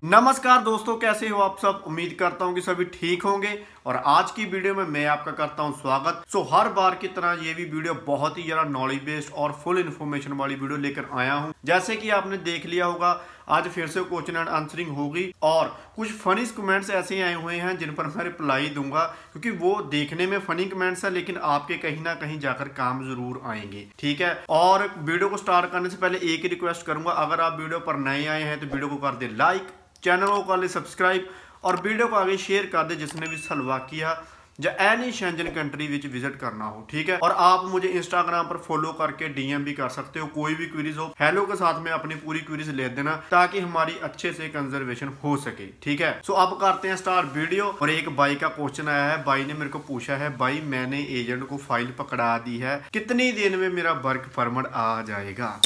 नमस्कार दोस्तों, कैसे हो आप सब। उम्मीद करता हूं कि सभी ठीक होंगे और आज की वीडियो में मैं आपका करता हूं स्वागत। हर बार की तरह ये भी वीडियो बहुत ही ज़्यादा नॉलेज बेस्ड और फुल इन्फॉर्मेशन वाली वीडियो लेकर आया हूं। जैसे कि आपने देख लिया होगा, आज फिर से क्वेश्चन एंड आंसरिंग होगी और कुछ फनी कमेंट्स ऐसे आए हुए हैं जिन पर मैं रिप्लाई दूंगा, क्योंकि वो देखने में फनी कमेंट्स है लेकिन आपके कहीं ना कहीं जाकर काम जरूर आएंगे। ठीक है, और वीडियो को स्टार्ट करने से पहले एक ही रिक्वेस्ट करूंगा, अगर आप वीडियो पर नए आए हैं तो वीडियो को कर दे लाइक, चैनल को कर ले सब्सक्राइब और वीडियो को आगे शेयर कर दे जिसने भी स्लोवाकिया या any Schengen country which visit करना हो। ठीक है, और आप मुझे इंस्टाग्राम पर फॉलो करके डीएम भी कर सकते हो। कोई भी क्वेरीज हो, हेलो के साथ में अपनी पूरी क्वेरीज ले देना ताकि हमारी अच्छे से कंजर्वेशन हो सके। ठीक है, सो अब करते हैं स्टार्ट वीडियो। और एक भाई का क्वेश्चन आया है, भाई ने मेरे को पूछा है, भाई मैंने एजेंट को फाइल पकड़ा दी है, कितनी दिन में मेरा वर्क परमिट आ जाएगा।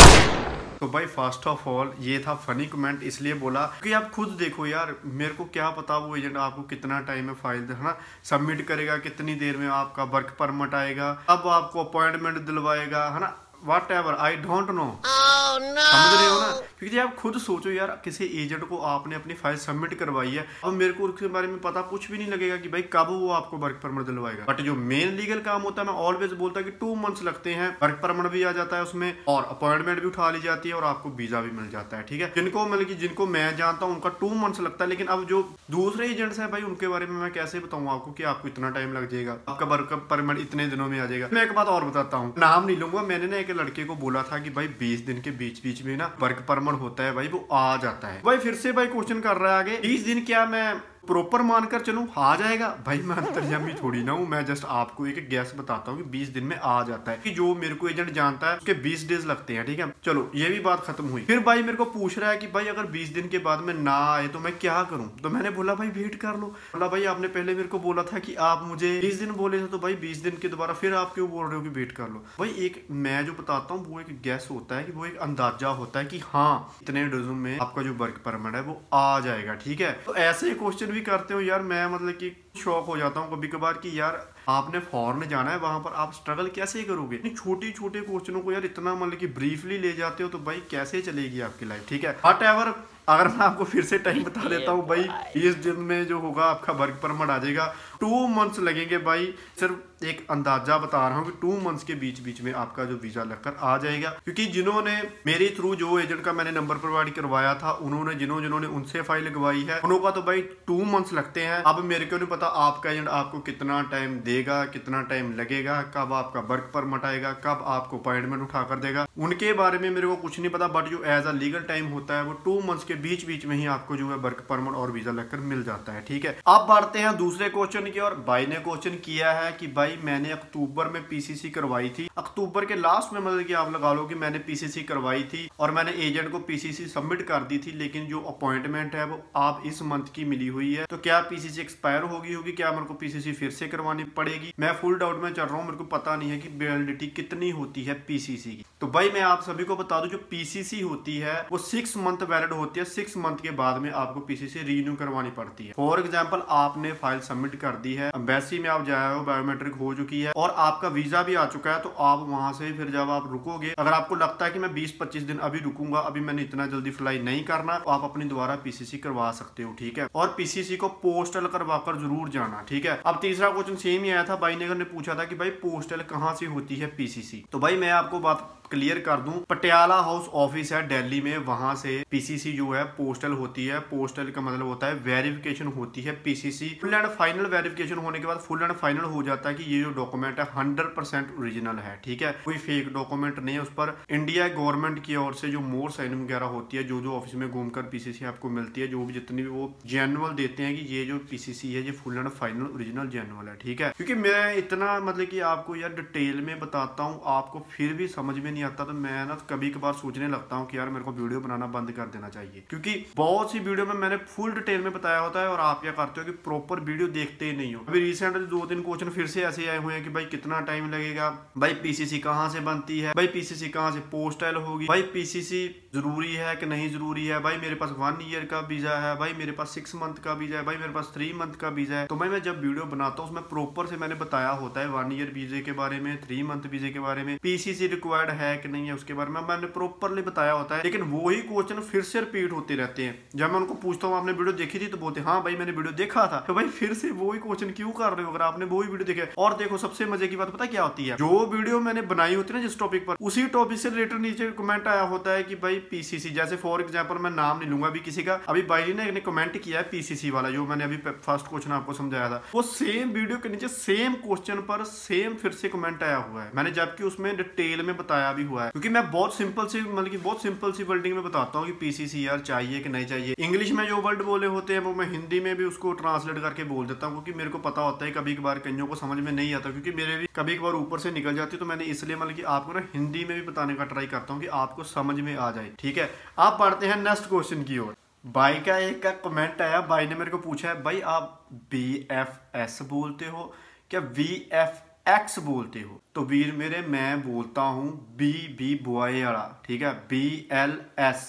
तो भाई फर्स्ट ऑफ ऑल ये था फनी कमेंट, इसलिए बोला कि आप खुद देखो यार, मेरे को क्या पता वो एजेंट आपको कितना टाइम में फाइल है ना सबमिट करेगा, कितनी देर में आपका वर्क परमिट आएगा, अब आपको अपॉइंटमेंट दिलवाएगा, है ना, what ever, I don't know. समझ रहे हो ना, क्योंकि आप खुद सोचो यार, किसी एजेंट को आपने अपनी फाइल सबमिट करवाई है, अब मेरे को उसके बारे में पता कुछ भी नहीं लगेगा कि भाई कब वो आपको वर्क परमिट दिलवाएगा। बट जो मेन लीगल काम होता है, मैं ऑलवेज बोलता कि 2 मंथ्स लगते हैं, वर्क परमिट भी आ जाता है उसमें और अपॉइंटमेंट भी उठा ली जाती है और आपको वीजा भी मिल जाता है। ठीक है, जिनको मतलब कि जिनको मैं जानता हूँ उनका 2 मंथ्स लगता है, लेकिन अब जो दूसरे एजेंट्स है भाई उनके बारे में मैं कैसे बताऊँ आपको कि आपको इतना टाइम लग जाएगा, आपका वर्क परमिट इतने दिनों में आ जाएगा। मैं एक बात और बताता हूँ, नाम नहीं लूंगा, मैंने ना एक लड़के को बोला था कि भाई 20 दिन के बीच बीच में ना वर्क परमिट होता है भाई, वो आ जाता है। भाई फिर से भाई क्वेश्चन कर रहा है आगे, 20 दिन क्या मैं प्रॉपर मानकर चलूं आ जाएगा? भाई मैं अंतर्यामी थोड़ी ना हूं, मैं जस्ट आपको एक गैस बताता हूं कि 20 दिन में आ जाता है, कि जो मेरे को एजेंट जानता है उसके 20 डेज लगते हैं। ठीक है, चलो ये भी बात खत्म हुई। फिर भाई मेरे को पूछ रहा है कि भाई अगर 20 दिन के बाद में ना आए तो मैं क्या करूं। तो मैंने बोला भाई वेट कर लो। बोला भाई आपने पहले मेरे को बोला था कि आप मुझे 20 दिन बोले थे, तो भाई 20 दिन के दोबारा फिर आप क्यों बोल रहे हो कि वेट कर लो। भाई एक मैं जो बताता हूँ वो एक गैस होता है, कि वो एक अंदाजा होता है कि हाँ इतने डजन में आपका जो वर्क परमिट है वो आ जाएगा। ठीक है, तो ऐसे क्वेश्चन भी करते हो यार, मैं मतलब कि शौक हो जाता हूँ कभी कभार कि यार आपने फॉरेन जाना है, वहां पर आप स्ट्रगल कैसे करोगे। छोटे छोटे क्वेश्चनों को यार इतना मतलब कि ब्रीफली ले जाते हो तो भाई कैसे चलेगी आपकी लाइफ। ठीक है, वट एवर, अगर मैं आपको फिर से टाइम बता देता हूँ भाई, 20 दिन में जो होगा आपका वर्क परमिट आ जाएगा। 2 मंथ्स लगेंगे भाई, सिर्फ एक अंदाजा बता रहा हूँ कि 2 मंथ्स के बीच बीच में आपका जो वीजा लगकर आ जाएगा। क्योंकि जिन्होंने मेरे थ्रू जो एजेंट का मैंने नंबर प्रोवाइड करवाया था, उन्होंने जिन्होंने उनसे फाइल लगवाई है उनका तो भाई 2 मंथ्स लगते हैं। अब मेरे को नहीं पता आपका एजेंट आपको कितना टाइम देगा, कितना टाइम लगेगा, कब आपका वर्क परमिट आएगा, कब आपको अपॉइंटमेंट उठा कर देगा, उनके बारे में मेरे को कुछ नहीं पता। बट जो एज अ लीगल टाइम होता है वो 2 मंथ्स के बीच बीच में ही आपको जो है वर्क परमिट और वीजा लगकर मिल जाता है। ठीक है, अब बढ़ते हैं दूसरे क्वेश्चन की ओर। भाई ने क्वेश्चन किया है कि भाई मैंने अक्टूबर में पीसीसी करवाई थी, अक्टूबर के लास्ट में, मतलब कि आप लगा लो कि मैंने पीसीसी करवाई थी और मैंने एजेंट को पीसीसी सबमिट कर दी थी, लेकिन जो अपॉइंटमेंट है वो आप इस मंथ की मिली हुई है, तो क्या पीसीसी एक्सपायर होगी, क्या मेरे को पीसीसी फिर से करवानी पड़ेगी। मैं फुल डाउट में चल रहा हूँ, मेरे को पता नहीं है कि वैलिडिटी कितनी होती है पीसीसी की। तो भाई मैं आप सभी को बता दूं, जो पीसीसी होती है वो 6 मंथ वैलिड होती है, 6 मंथ के बाद में आपको पीसीसी रीन्यू करवानी पड़ती है। फॉर एग्जाम्पल आपने फाइल सबमिट कर दी है, एम्बेसी में आप जाए हो, बायोमेट्रिक हो चुकी है और आपका वीजा भी आ चुका है, तो आप वहां से फिर जब आप रुकोगे, अगर आपको लगता है कि मैं 20-25 दिन अभी रुकूंगा, अभी मैंने इतना जल्दी फ्लाई नहीं करना, तो आप अपनी दोबारा पीसीसी करवा सकते हो। ठीक है, और पीसीसी को पोस्टल करवाकर जरूर जाना। ठीक है, अब तीसरा क्वेश्चन सेम ही आया था, भाई ने पूछा था कि भाई पोस्टल कहाँ से होती है पीसीसी। तो भाई मैं आपको बात क्लियर कर दूं, पटियाला हाउस ऑफिस है दिल्ली में, वहां से पीसीसी जो है पोस्टल होती है। पोस्टल का मतलब होता है वेरिफिकेशन होती है PCC, full and final verification होने के बाद फुल एंड फाइनल हो जाता है कि ये जो डॉक्यूमेंट है 100% ओरिजिनल है। ठीक है, कोई फेक डॉक्यूमेंट नहीं है उस पर। इंडिया गवर्नमेंट की ओर से जो मोर साइन वगैरह होती है, जो ऑफिस में घूमकर पीसीसी आपको मिलती है, जो भी जितनी भी वो जेन्युअल देते हैं कि ये जो पीसीसी है ये full and final original genuine है। ठीक है, क्योंकि मैं इतना मतलब कि आपको यार डिटेल में बताता हूँ, आपको फिर भी समझ में नहीं नहीं आता तो मैं ना कभी कभार सोचने लगता हूँ कि यार मेरे को वीडियो बनाना बंद कर देना चाहिए, क्योंकि बहुत सी वीडियो में मैंने फुल डिटेल में बताया होता है और आप क्या करते हो कि प्रॉपर वीडियो देखते ही नहीं हो। अभी रिसेंटली 2-3 क्वेश्चन फिर से ऐसे आए हुए हैं कि भाई कितना टाइम लगेगा, भाई पीसीसी कहाँ से बनती है, भाई पीसीसी कहाँ से पोस्टल होगी, भाई पीसीसी जरूरी है कि नहीं जरूरी है, भाई मेरे पास 1 ईयर का वीजा है, भाई मेरे पास 6 मंथ का वीजा है, भाई मेरे पास 3 मंथ का वीजा है। तो भाई मैं जब वीडियो बनाता हूँ उसमें प्रॉपर से मैंने बताया होता है 1 ईयर वीजे के बारे में, 3 मंथ वीजे के बारे में, पीसीसी रिक्वायर्ड है कि नहीं है उसके बारे में मैंने प्रॉपरली बताया होता है। लेकिन वही क्वेश्चन फिर से रिपीट होते रहते हैं। जब मैं उनको पूछता हूँ आपने वीडियो देखी थी, तो बोलते हाँ भाई मैंने वीडियो देखा था। तो भाई फिर से वही क्वेश्चन क्यों कर रहे हो अगर आपने वही वीडियो देखा। और देखो सबसे मजे की बात पता क्या होती है, जो वीडियो मैंने बनाई होती है ना जिस टॉपिक पर, उसी टॉपिक से रिलेटेड नीचे कमेंट आया होता है कि भाई पीसीसी, जैसे फॉर एग्जाम्पल मैं नाम नहीं लूंगा अभी किसी का, अभी भाई ने कमेंट किया है पीसीसी वाला जो मैंने अभी फर्स्ट क्वेश्चन आपको समझाया था, वो सेम वीडियो के नीचे सेम क्वेश्चन पर सेम फिर से कमेंट आया हुआ है। मैंने जबकि उसमें डिटेल में बताया भी हुआ है, क्योंकि मैं बहुत सिंपल सी मतलब कि बहुत सिंपल सी वर्डिंग में बताता हूँ कि पीसीसी यार चाहिए कि नहीं चाहिए। इंग्लिश में जो वर्ड बोले होते हैं वो मैं हिंदी में भी उसको ट्रांसलेट करके बोल देता हूँ, क्योंकि मेरे को पता होता है कभी कभार कईयों को समझ में नहीं आता, क्योंकि मेरे भी कभी कभार ऊपर से निकल जाती है। तो मैंने इसलिए मतलब कि आपको ना हिंदी में भी बताने का ट्राई करता हूँ कि आपको समझ में आ जाए। ठीक है, आप पढ़ते हैं नेक्स्ट क्वेश्चन की ओर। भाई का एक का कमेंट आया, भाई ने मेरे को पूछा है भाई आप BFS बोलते हो क्या VFX बोलते हो। तो वीर मेरे मैं बोलता हूँ बी बॉय वाला, ठीक है, BLS,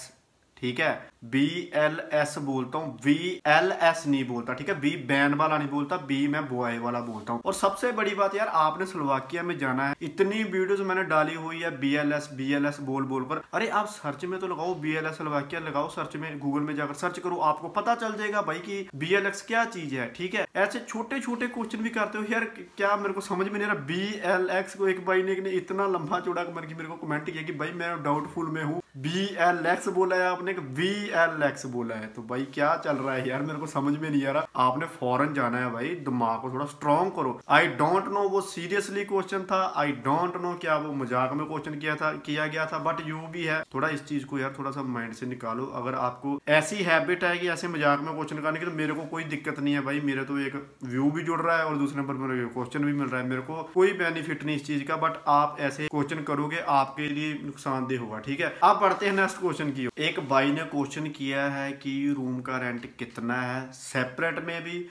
ठीक है, BLS बोलता हूँ, VLS नहीं बोलता, ठीक है, बी बैंड वाला नहीं बोलता, बी मैं बॉय वाला बोलता हूँ। और सबसे बड़ी बात यार आपने स्लोवाकिया में जाना है, इतनी वीडियोस मैंने डाली हुई है BLS बोल बोल कर। अरे आप सर्च में तो लगाओ BLS स्लोवाकिया लगाओ, सर्च में गूगल में जाकर सर्च करो, आपको पता चल जाएगा भाई कि BLX क्या चीज है। ठीक है, ऐसे छोटे छोटे क्वेश्चन भी करते हो यार, क्या मेरे को समझ में नहीं आ रहा। BLX को एक भाई ने इतना लंबा चौड़ा मेरे को कमेंट किया कि भाई मैं डाउटफुल में हूँ, BLX बोला है आपने, VLX बोला है। तो भाई क्या चल रहा है यार, मेरे को समझ में नहीं आ रहा। आपने फॉरेन जाना है भाई, दिमाग को थोड़ा स्ट्रॉन्ग करो। आई डोंट नो वो सीरियसली क्वेश्चन था, आई डोंट नो क्या वो मजाक में क्वेश्चन किया गया था, बट यू भी है थोड़ा इस चीज को यार थोड़ा सा माइंड से निकालो। अगर आपको ऐसी हैबिट है कि ऐसे मजाक में क्वेश्चन करने की, तो मेरे को कोई दिक्कत नहीं है भाई, मेरे तो एक व्यू भी जुड़ रहा है और दूसरे नंबर पर क्वेश्चन भी मिल रहा है, मेरे को कोई बेनिफिट नहीं इस चीज का। बट आप ऐसे क्वेश्चन करोगे आपके लिए नुकसानदेह होगा। ठीक है, आप पढ़ते हैं नेक्स्ट क्वेश्चन की। एक भाई ने क्वेश्चन किया है कि रूम का रेंट कितना है, सेपरेट में भी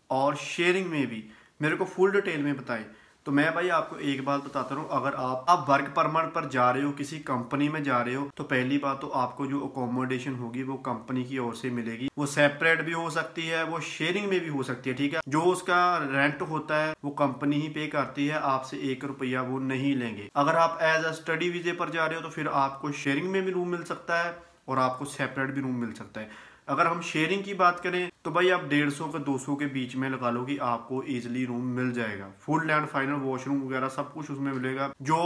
और शेयरिंग में भी, मेरे को फुल डिटेल में बताएं। तो मैं भाई आपको एक बात बताता हूँ, अगर आप वर्क परमिट पर जा रहे हो, किसी कंपनी में जा रहे हो, तो पहली बात तो आपको जो अकोमोडेशन होगी वो कंपनी की ओर से मिलेगी। वो सेपरेट भी हो सकती है, वो शेयरिंग में भी हो सकती है। ठीक है, जो उसका रेंट होता है वो कंपनी ही पे करती है, आपसे 1 रुपया वो नहीं लेंगे। अगर आप एज अ स्टडी वीजे पर जा रहे हो तो फिर आपको शेयरिंग में भी रूम मिल सकता है और आपको सेपरेट भी रूम मिल सकता है। अगर हम शेयरिंग की बात करें तो भाई आप 150 के 200 के बीच में लगा लो कि आपको इजीली रूम मिल जाएगा। फुल एंड फाइनल वॉशरूम वगैरह सब कुछ उसमें मिलेगा। जो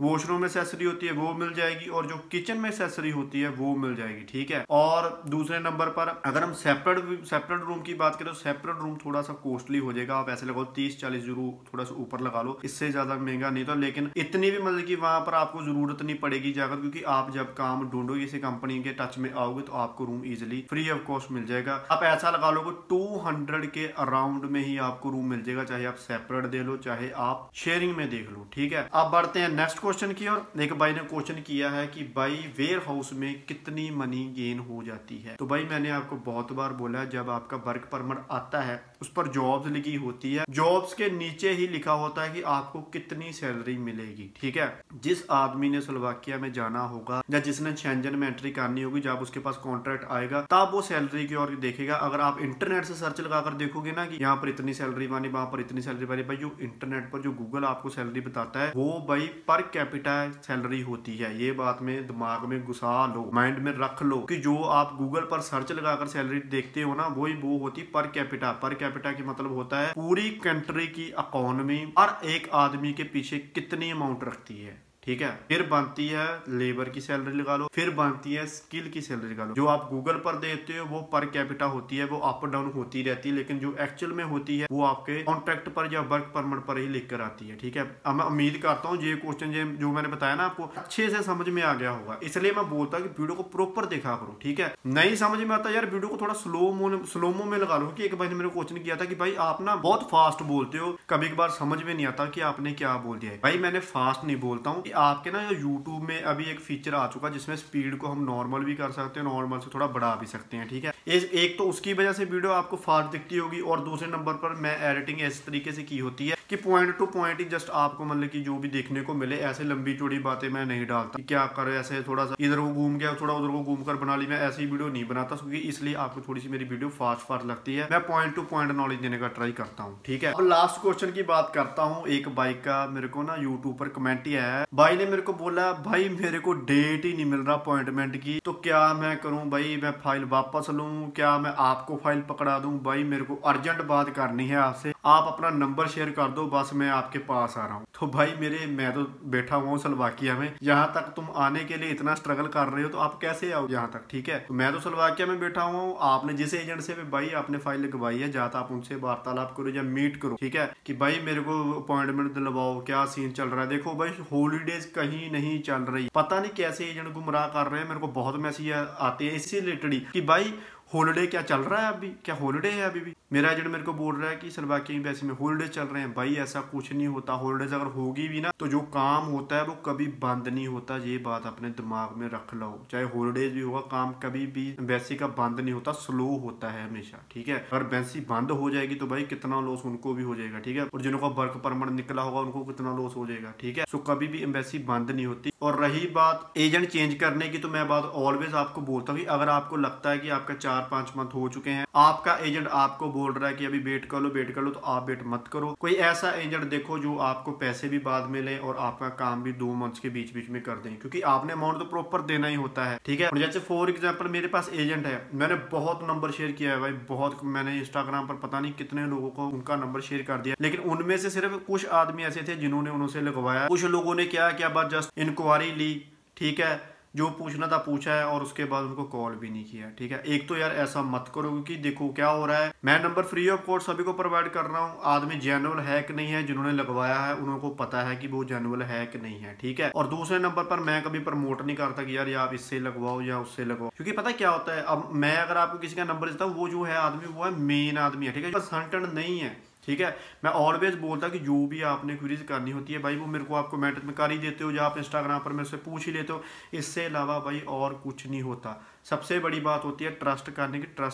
वॉशरूम में एक्सेसरी होती है वो मिल जाएगी और जो किचन में एक्सेसरी होती है वो मिल जाएगी। ठीक है, और दूसरे नंबर पर अगर हम सेपरेट रूम की बात करें तो सेपरेट रूम थोड़ा सा कॉस्टली हो जाएगा। आप ऐसे लगाओ 30-40 यूरो थोड़ा सा ऊपर लगा लो, इससे ज्यादा महंगा नहीं। तो लेकिन इतनी भी मतलब कि वहां पर आपको जरूरत नहीं पड़ेगी जाकर, क्योंकि आप जब काम ढूंढोगे किसी कंपनी के टच में आओगे तो आपको room easily free of cost मिल जाएगा। आप ऐसा लगा लो 200 के अराउंड में ही आपको रूम मिल जाएगा, चाहे आप सेपरेट दे लो चाहे आप शेयरिंग में देख लो। ठीक है, अब बढ़ते हैं नेक्स्ट क्वेश्चन की ओर। एक भाई ने क्वेश्चन किया है कि भाई वेयर हाउस में कितनी मनी गेन हो जाती है। तो भाई मैंने आपको बहुत बार बोला है, जब आपका वर्क परमिट आता है उस पर जॉब्स लिखी होती है, जॉब्स के नीचे ही लिखा होता है कि आपको कितनी सैलरी मिलेगी। ठीक है, जिस आदमी ने स्लोवाकिया में जाना होगा या जिसने शेंजन में एंट्री करनी होगी, जब उसके पास कॉन्ट्रैक्ट आएगा तब वो सैलरी की ओर देखेगा। अगर आप इंटरनेट से सर्च लगाकर देखोगे ना कि यहाँ पर इतनी सैलरी वाली, वहां पर इतनी सैलरी वाली, भाई जो इंटरनेट पर जो गूगल आपको सैलरी बताता है वो भाई पर कैपिटा सैलरी होती है। ये बात में दिमाग में घुसा लो, माइंड में रख लो कि जो आप गूगल पर सर्च लगाकर सैलरी देखते हो ना वही वो होती पर कैपिटा। पर कैपिटा की मतलब होता है पूरी कंट्री की इकोनॉमी और एक आदमी के पीछे कितनी अमाउंट रखती है। ठीक है, फिर बनती है लेबर की सैलरी लगा लो, फिर बनती है स्किल की सैलरी लगा लो। जो आप गूगल पर देते हो वो पर कैपिटा होती है, वो अप डाउन होती रहती है, लेकिन जो एक्चुअल में होती है वो आपके कॉन्ट्रैक्ट पर या वर्क परमिट पर ही लिख कर आती है। ठीक है, अब मैं उम्मीद करता हूँ ये क्वेश्चन जो मैंने बताया ना आपको अच्छे से समझ में आ गया होगा, इसलिए मैं बोलता हूँ कि वीडियो को प्रॉपर देखा करो। ठीक है, नहीं समझ में आता यार वीडियो को थोड़ा स्लोमो में लगा लो। कि एक भाई ने मेरे क्वेश्चन किया था कि भाई आप ना बहुत फास्ट बोलते हो, कभी कभार समझ में नहीं आता कि आपने क्या बोल दिया है। भाई मैंने फास्ट नहीं बोलता हूँ, आपके ना यूट्यूब में अभी एक फीचर आ चुका है जिसमें स्पीड को हम नॉर्मल भी कर सकते हैं, नॉर्मल से थोड़ा बढ़ा भी सकते हैं, ठीक है। एक तो उसकी वजह से वीडियो आपको फास्ट दिखती होगी, और दूसरे नंबर पर मैं एडिटिंग इस तरीके से की होती है कि पॉइंट टू पॉइंट ही जस्ट आपको मतलब कि जो भी देखने को मिले, ऐसे लंबी चौड़ी बातें मैं नहीं डालता, क्या करे ऐसे थोड़ा सा इधर को घूम गया थोड़ा उधर को घूम कर बना ली, मैं ऐसी वीडियो नहीं बनाता, क्योंकि इसलिए आपको थोड़ी सी मेरी वीडियो फास्ट लगती है। मैं पॉइंट टू पॉइंट नॉलेज देने का ट्राई करता हूँ, ठीक है। अब लास्ट क्वेश्चन की बात करता हूँ। एक भाई का मेरे को ना यूट्यूब पर कमेंट ही आया है। भाई ने मेरे को बोला, भाई मेरे को डेट ही नहीं मिल रहा अपॉइंटमेंट की, तो क्या मैं करूं भाई, मैं फाइल वापस लूं, क्या मैं आपको फाइल पकड़ा दूं? भाई मेरे को अर्जेंट बात करनी है आपसे, आप अपना नंबर शेयर कर दो, बस मैं आपके पास आ रहा हूं। तो भाई मैं तो बैठा हुआ हूँ स्लोवाकिया में, यहाँ तक तुम आने के लिए इतना स्ट्रगल कर रहे हो, तो आप कैसे आओ यहाँ तक, ठीक है। तो मैं तो स्लोवाकिया में बैठा हुआ हूँ, आपने जिस एजेंट से भाई आपने फाइल लगवाई है, जाता आप उनसे वार्तालाप करो या मीट करो, ठीक है, कि भाई मेरे को अपॉइंटमेंट दिलवाओ, क्या सीन चल रहा है। देखो भाई हॉलीडेज कहीं नहीं चल रही, पता नहीं कैसे एजेंट गुमराह कर रहे हैं। मेरे को बहुत मैसेज आते हैं इसी रिलेटेड कि भाई हॉलीडे क्या चल रहा है अभी, क्या हॉलीडे है अभी भी? मेरा एजेंट मेरे को बोल रहा है कि स्लोवाकिया एम्बेसी में हॉलीडे चल रहे हैं। भाई ऐसा कुछ नहीं होता, हॉलीडेज अगर होगी भी ना तो जो काम होता है वो कभी बंद नहीं होता, ये बात अपने दिमाग में रख लो। चाहे हॉलीडेज भी होगा, काम कभी भी एम्बेसी का बंद नहीं होता, स्लो होता है हमेशा, ठीक है। अगर एम्बेसी बंद हो जाएगी तो भाई कितना लॉस उनको भी हो जाएगा, ठीक है, और जिनको वर्क परमिट निकला होगा उनको कितना लॉस हो जाएगा, ठीक है। सो कभी भी एम्बेसी बंद नहीं होती। और रही बात एजेंट चेंज करने की, तो मैं बात ऑलवेज आपको बोलता हूँ कि अगर आपको लगता है कि आपका 4-5 मंथ हो चुके हैं, आपका एजेंट आपको बोल रहा है कि अभी वेट कर लो, तो आप वेट मत करो। कोई ऐसा एजेंट देखो जो आपको पैसे भी बाद में ले और आपका काम भी 2 मंथ्स के बीच में कर दें, क्योंकि आपने अमाउंट तो प्रॉपर देना ही होता है, ठीक है। जैसे फॉर एग्जाम्पल मेरे पास एजेंट है, मैंने बहुत नंबर शेयर किया है भाई, बहुत, मैंने इंस्टाग्राम पर पता नहीं कितने लोगों को उनका नंबर शेयर कर दिया, लेकिन उनमें से सिर्फ कुछ आदमी ऐसे थे जिन्होंने उनसे लगवाया। कुछ लोगों ने क्या किया, बस जस्ट इंक्वायरी ली, ठीक है, जो पूछना था पूछा है, और उसके बाद उनको कॉल भी नहीं किया, ठीक है। एक तो यार ऐसा मत करो, क्योंकि देखो क्या हो रहा है, मैं नंबर फ्री ऑफ कॉस्ट सभी को प्रोवाइड कर रहा हूँ। आदमी जेन्युइन है कि नहीं है, जिन्होंने लगवाया है उनको पता है कि वो जेन्युइन है कि नहीं है, ठीक है। और दूसरे नंबर पर मैं कभी प्रमोट नहीं करता कि यार आप इससे लगवाओ या उससे लगवाओ, क्योंकि पता क्या होता है, अब मैं अगर आपको किसी का नंबर देता हूँ, वो जो है आदमी वो है मेन आदमी है, ठीक है, बस हंटेड नहीं है, ठीक है। मैं ऑलवेज बोलता कि जो भी आपने क्वेरीज करनी होती है भाई, वो मेरे को आप कमेंट में कर ही देते हो, या आप इंस्टाग्राम पर मेरे से पूछ ही लेते हो। इससे अलावा भाई और कुछ नहीं होता। सबसे बड़ी बात होती है ट्रस्ट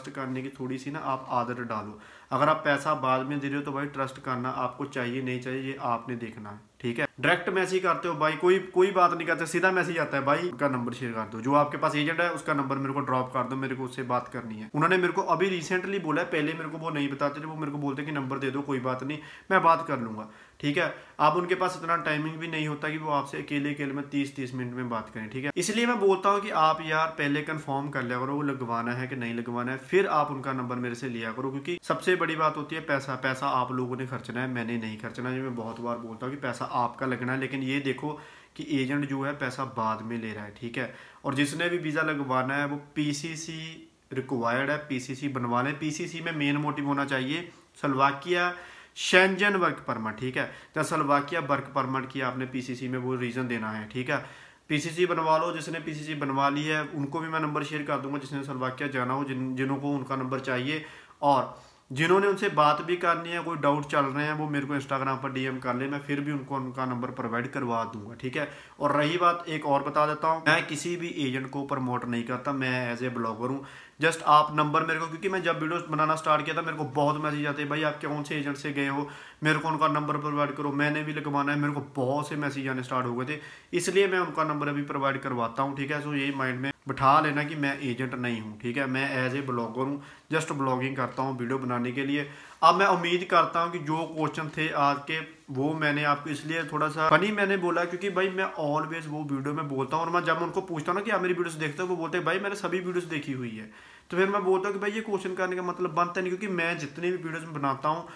करने की थोड़ी सी ना आप आदत डालो। अगर आप पैसा बाद में दे रहे हो तो भाई ट्रस्ट करना आपको चाहिए नहीं चाहिए, ये आपने देखना है, ठीक है। डायरेक्ट मैसेज करते हो भाई, कोई बात नहीं करते, सीधा मैसेज आता है भाई उनका नंबर शेयर कर दो, जो आपके पास एजेंट है उसका नंबर मेरे को ड्रॉप कर दो, मेरे को उससे बात करनी है। उन्होंने मेरे को अभी रिसेंटली बोला है, पहले मेरे को वो नहीं बताते थे, वो मेरे को बोलते कि नंबर दे दो, कोई बात नहीं मैं बात कर लूंगा, ठीक है। अब उनके पास इतना टाइमिंग भी नहीं होता कि वो आपसे अकेले में 30 मिनट में बात करें, ठीक है। इसलिए मैं बोलता हूँ कि आप यार पहले कंफर्म कर लिया करो वो लगवाना है कि नहीं लगवाना है, फिर आप उनका नंबर मेरे से लिया करो, क्योंकि सबसे बड़ी बात होती है पैसा आप लोगों ने खर्चना है, मैंने नहीं खर्चना है। मैं बहुत बार बोलता हूँ कि पैसा आपका लगना है, लेकिन ये देखो कि एजेंट जो है पैसा बाद में ले रहा है, ठीक है। और जिसने भी वीज़ा लगवाना है वो पीसीसी रिक्वायर्ड है, पीसीसी बनवा लें। पीसीसी में मेन मोटिव होना चाहिए स्लोवाकिया शेंजन वर्क परमिट, ठीक है। जब स्लोवाकिया वर्क परमिट की आपने पीसीसी में वो रीजन देना है, ठीक है। पीसीसी बनवा लो, जिसने पीसीसी बनवा ली है उनको भी मैं नंबर शेयर कर दूंगा, जिसने स्लोवाकिया जाना हो, जिन्हों को उनका नंबर चाहिए, और जिन्होंने उनसे बात भी करनी है, कोई डाउट चल रहे हैं, वो मेरे को इंस्टाग्राम पर डीएम कर ले, मैं फिर भी उनको उनका नंबर प्रोवाइड करवा दूंगा, ठीक है। और रही बात, एक और बता देता हूँ, मैं किसी भी एजेंट को प्रमोट नहीं करता, मैं एज ए ब्लॉगर हूँ। जस्ट आप नंबर मेरे को, क्योंकि मैं जब वीडियो बनाना स्टार्ट किया था मेरे को बहुत मैसेज आते हैं, भाई आप कौन से एजेंट से गए हो, मेरे को उनका नंबर प्रोवाइड करो, मैंने भी लगवाना है। मेरे को बहुत से मैसेज आने स्टार्ट हो गए थे, इसलिए मैं उनका नंबर अभी प्रोवाइड करवाता हूँ, ठीक है। सो यही माइंड में बिठा लेना कि मैं एजेंट नहीं हूँ, ठीक है। मैं एज ए ब्लॉगर हूँ, जस्ट ब्लॉगिंग करता हूँ वीडियो बनाने के लिए। अब मैं उम्मीद करता हूँ कि जो क्वेश्चन थे आज के वो मैंने आपको इसलिए थोड़ा सा फनी मैंने बोला, क्योंकि भाई मैं ऑलवेज वो वीडियो में बोलता हूँ, और मैं जब उनको पूछता हूँ ना कि आप मेरी वीडियोस देखते हो, वो बोलते हैं भाई मैंने सभी वीडियोस देखी हुई है। तो फिर मैं बोलता हूँ कि भाई ये क्वेश्चन करने का मतलब बनता नहीं, क्योंकि मैं जितनी भी वीडियोस में बनाता हूँ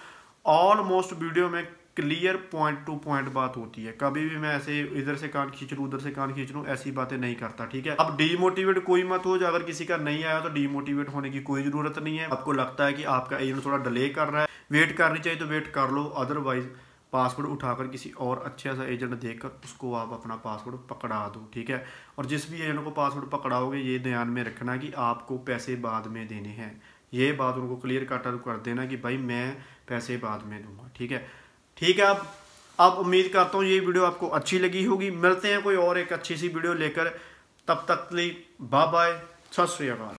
ऑलमोस्ट वीडियो में क्लियर पॉइंट टू पॉइंट बात होती है। कभी भी मैं ऐसे इधर से कान खींच लूँ उधर से कान खींच लूँ ऐसी बातें नहीं करता, ठीक है। अब डीमोटिवेट कोई मत हो, अगर किसी का नहीं आया तो डीमोटिवेट होने की कोई जरूरत नहीं है। आपको लगता है कि आपका एजेंट थोड़ा डिले कर रहा है, वेट करनी चाहिए तो वेट कर लो, अदरवाइज पासवर्ड उठाकर किसी और अच्छा सा एजेंट देखकर उसको आप अपना पासवर्ड पकड़ा दो, ठीक है। और जिस भी एजेंट को पासवर्ड पकड़ाओगे ये ध्यान में रखना कि आपको पैसे बाद में देने हैं, ये बात उनको क्लियर कट कर देना कि भाई मैं पैसे बाद में दूंगा, ठीक है। ठीक है। अब अब उम्मीद करता हूँ ये वीडियो आपको अच्छी लगी होगी। मिलते हैं कोई और एक अच्छी सी वीडियो लेकर, तब तक के लिए बाय बाय, सत श्री अकाल।